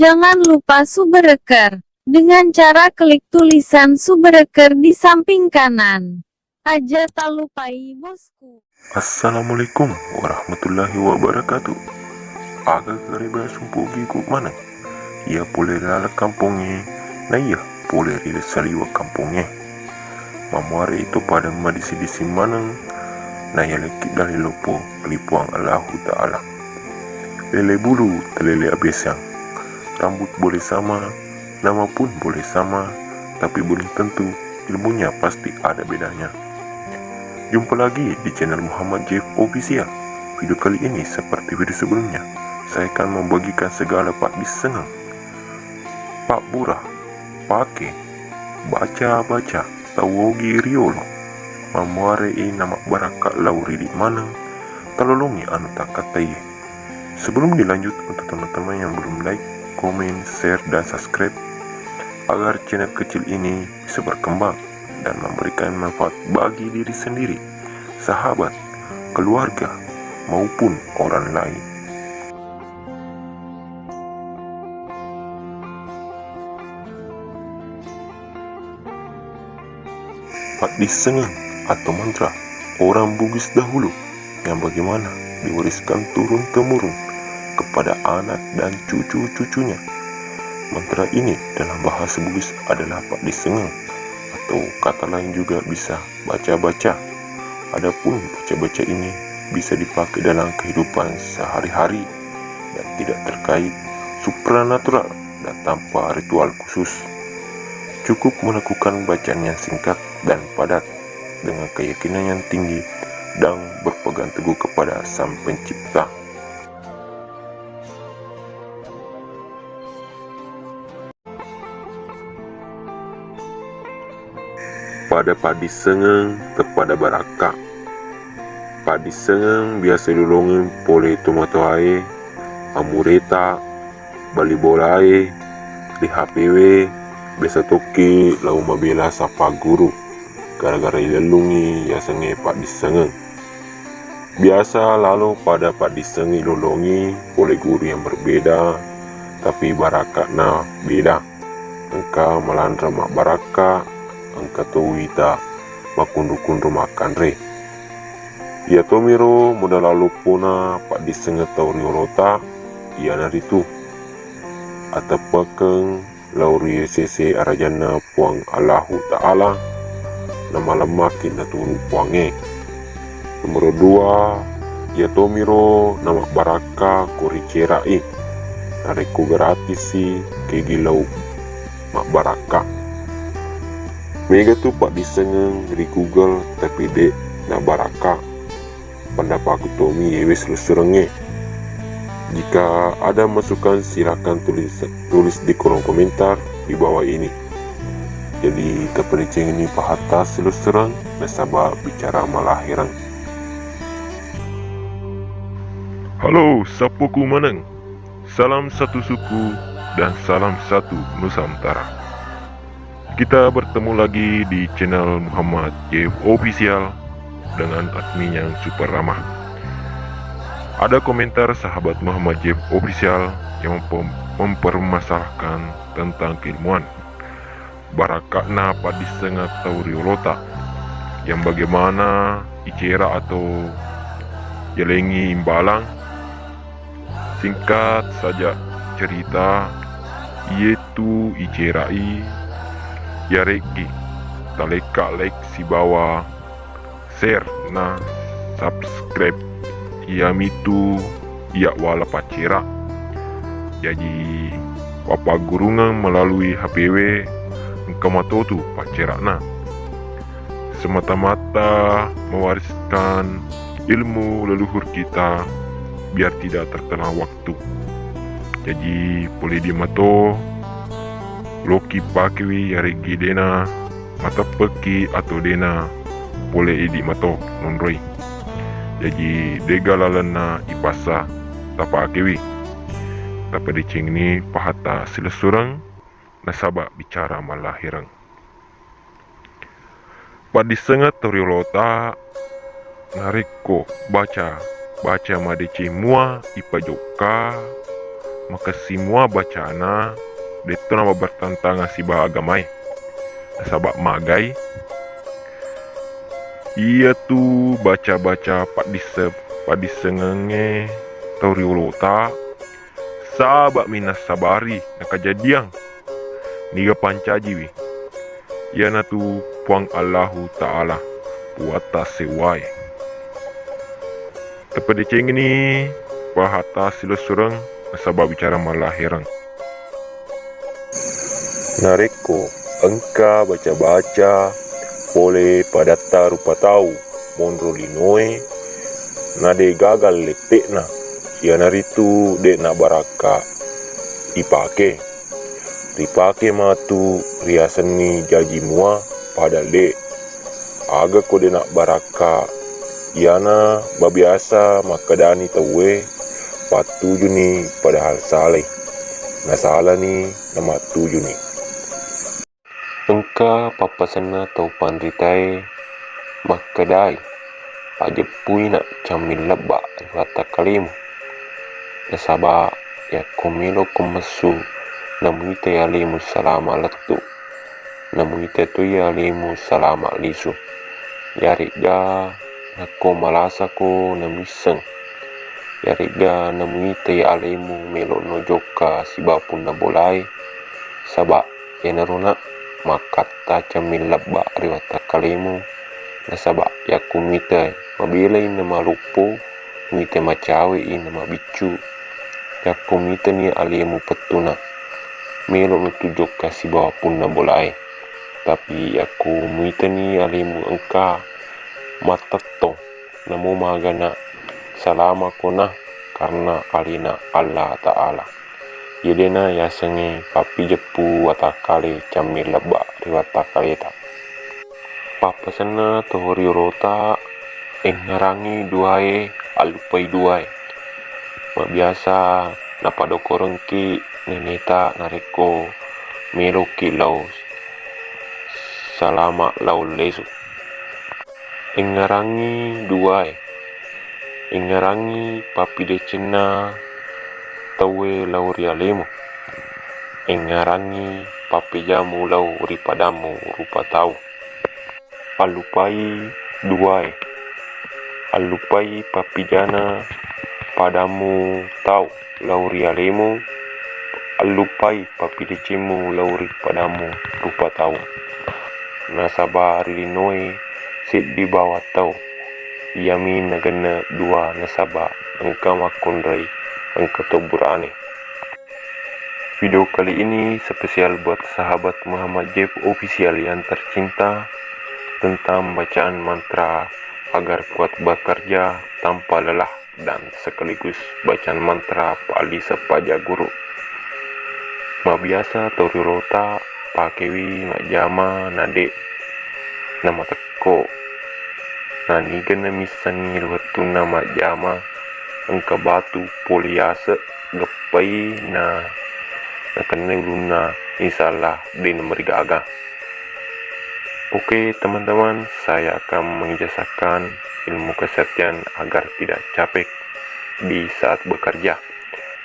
Jangan lupa subscribe dengan cara klik tulisan subscribe di samping kanan. Aja tak lupai bosku. Assalamualaikum warahmatullahi wabarakatuh. Aga kareba sumpugi ku mana? Ia boleh lala kampungnya, nah iya boleh rida saliwa kampungnya. Mamare itu pada madisi-disi manang, nah ya lekit dari lopo kelipuang Allahu Ta'ala. Lele bulu telele abesang, rambut boleh sama, nama pun boleh sama, tapi belum tentu ilmunya pasti ada bedanya. Jumpa lagi di channel Muhammad Jeff Official. Video kali ini seperti video sebelumnya, saya akan membagikan segala pak disengang, pak burah, pake, baca-baca, tawogi riolo, mamuare nama baraka lauri di manang, talolongi anu tak katai. Sebelum dilanjut, untuk teman-teman yang belum like, komen, share, dan subscribe, agar channel kecil ini bisa berkembang dan memberikan manfaat bagi diri sendiri, sahabat, keluarga, maupun orang lain. Pak disengang atau mantra orang Bugis dahulu yang bagaimana diwariskan turun-temurun kepada anak dan cucu-cucunya. Mantra ini dalam bahasa Bugis adalah pak disengang, atau kata lain juga bisa baca-baca. Adapun baca-baca ini bisa dipakai dalam kehidupan sehari-hari dan tidak terkait supranatural dan tanpa ritual khusus. Cukup melakukan bacaan yang singkat dan padat dengan keyakinan yang tinggi dan berpegang teguh kepada Sang Pencipta. Pada padi sengeng kepada baraka. Padi sengeng biasa dilolongin pole tomato ae, amureta, bali bolae, di HPW, biasa toki lau mabela sapa guru. Gara-gara ilelungi ya senge padi sengeng. Biasa lalu pada padi sengeng ilolongi pole guru yang berbeda, tapi baraka na beda. Engka melandra mak baraka, angka tuwita makundu-kundu makan re. Ia tomiro muda lalu puna pak disengat tau riorota ia naritu atapakeng lauri sese arajana puang Allahu Ta'ala nama lemakin na turu puange. Nomor 2 ia tomiro nama baraka kuri cerai nareku gratis si kegilau mak baraka. Mega tu pak disengeng di Google tapi dek na baraka pendapat aku Tommy wes lusurenge. Jika ada masukan silakan tulis di kolom komentar di bawah ini. Jadi kepercayaan ini pahata selusurang nasabah bicara malahiran. Halo sapuku maneng, salam satu suku dan salam satu Nusantara. Kita bertemu lagi di channel Muhammad Jeff Official dengan admin yang super ramah. Ada komentar sahabat Muhammad Jeff Official yang mempermasalahkan tentang keilmuan barakakna padi sengat tauriolota yang bagaimana icera atau jelengi imbalang. Singkat saja cerita, yaitu icerai yareki taleka like si bawah, share na subscribe iamitu ia wala pacera. Jadi papa gurungan melalui HPW engkamatotu pacera na semata-mata mewariskan ilmu leluhur kita biar tidak terkena waktu. Jadi boleh dimato loki pakiwi yarigi dena mata peki atau dena boleh idi mato nonroi. Jadi degalalena ipasa tapa akewi tapa dicing ni pahata silesurang nasaba bicara malahirang. Padi sengat toriolota nariko baca madeci mua ipajoka maka semua bacana deto nama bertentang si agamai sabab magai ia tu baca-baca pak disengenge tauri ulota sabab minas sabari na kejadian niga pancaji wi yana tu puang Allahu Ta'ala puata sewai tepada ceng ini bahata sila surang nasabab bicara malahirang nareko engka baca-baca boleh padata rupa tahu monro linoe nade gagal letek na yana ritu dek na baraka dipake matu riasan ni jaji mua pada dek aga kode nak baraka yana babiasa makadani tawe patuju ni padahal saleh na salah ni nama tuju ni engka papasana tau pandritai makadai pajepui nak camil lebak wata kalimu nasaba ya komilo komesu namu ite alimu salama letu namu ite tu ya alimu salama lisu yariga nako malasa ko namiseng yariga namu ite ya alimu melo nojoka sibapun na bolai sabak ya naruna makata camil lebak riwata kalimu nasaba ya kumite mabila nama lupo mite macawe nama bicu ya kumite ni alimu petuna melo nutujuk kasih bawa pun na bolai tapi aku muita ni alimu engka matato namu magana salama kona karena alina Allah Ta'ala yedena ya senge papi jepu watakale camil lebak riwatakale tak papasana tohori rota ngarangi duae alupai duae biasa napado korengki neneta nareko melo kilau salama lau lesu ngarangi duae ngarangi papi decena tawe lau rialemu ngarangi papi jamu lau ripadamu rupa tau alupai duae alupai papi jana padamu tau lau rialemu alupai papi decemu lau ripadamu rupa tau nasaba rilinoi sit di bawah tau yamin nagana dua nasaba engka makundrai engka toburane. Video kali ini spesial buat sahabat Muhammad Jeff Official yang tercinta tentang bacaan mantra agar kuat bekerja tanpa lelah dan sekaligus bacaan mantra pali sepaja guru. Ma biasa tauri rota pakewi mak jama nade nama teko nani gana misangi ruatu nama jama engka batu poliase gepai na kena luna insyaallah di nomor gaga. Oke teman-teman, saya akan mengijazakan ilmu kesehatan agar tidak capek di saat bekerja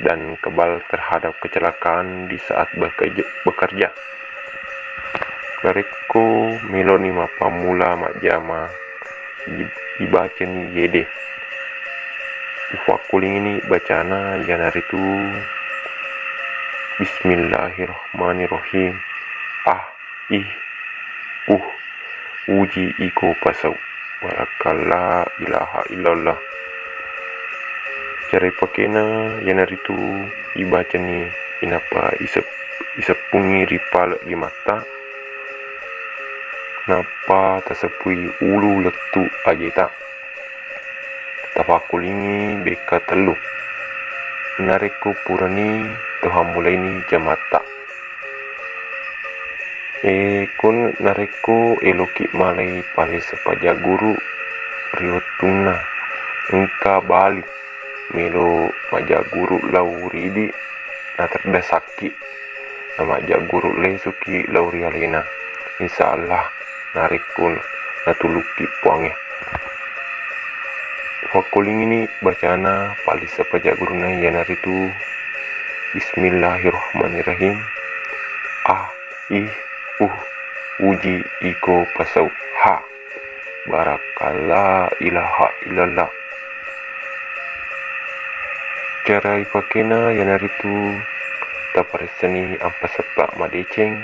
dan kebal terhadap kecelakaan di saat bekerja. Kareko meloni ma pamula mak jama dibaca ni yede. Ifakuling ini bacana janar itu Bismillahirrahmanirrahim. Uji iko pasau warakalla ilaha illallah. Cara pakena janar itu dibaca ni inapa isepungi ripal di mata napa tasepui ulu letu ajeta tafakulingi beka telu nareko purani toha mulai ni jamata kun nareko eloki malai pale sepaja guru riotuna engka bali melo maja guru lauridi na terdasaki nama maja guru lesuki lauri alena insyaallah narikun natuluki puangnya. Wakuling ini bacana pali sepaja guruna yanar itu Bismillahirrahmanirrahim. A, I, uji, iko, pasau, ha. Barakallah ilaha illallah. Cara ipakena yanaritu taparesani ampasata madeceng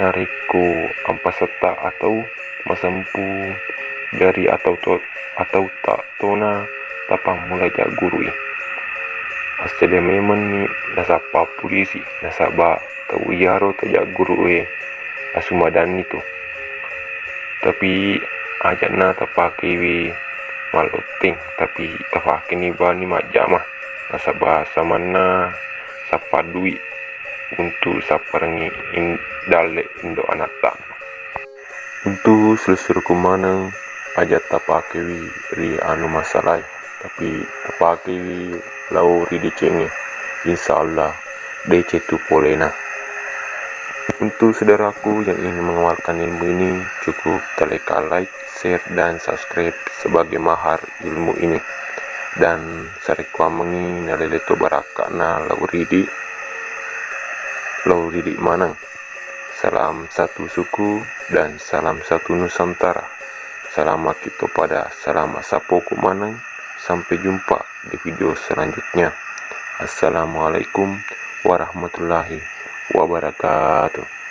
nariku ampasata atau masampu jari atau tak tona tapang mulai jak gurui. Asal memang ni nasapa polisi nasaba tau iaro tajak gurui asumadan itu. Tapi ajakna tapake wi maloting tapi tapake ni bani majama nasaba samana sapa duit untuk saparangi dale indo anata. Untuk selusur kumanang ajak tapake ri anu masalah tapi tapake wi lau ri dicenge insyaallah DC tu polena. Untuk saudaraku yang ingin mengamalkan ilmu ini cukup tekan like, share dan subscribe sebagai mahar ilmu ini. Dan sarikwa mengi naleleto barakana lau ridi manang. Salam satu suku dan salam satu Nusantara. Selamat kita pada salam sapoku manang. Sampai jumpa di video selanjutnya. Assalamualaikum warahmatullahi wabarakatuh.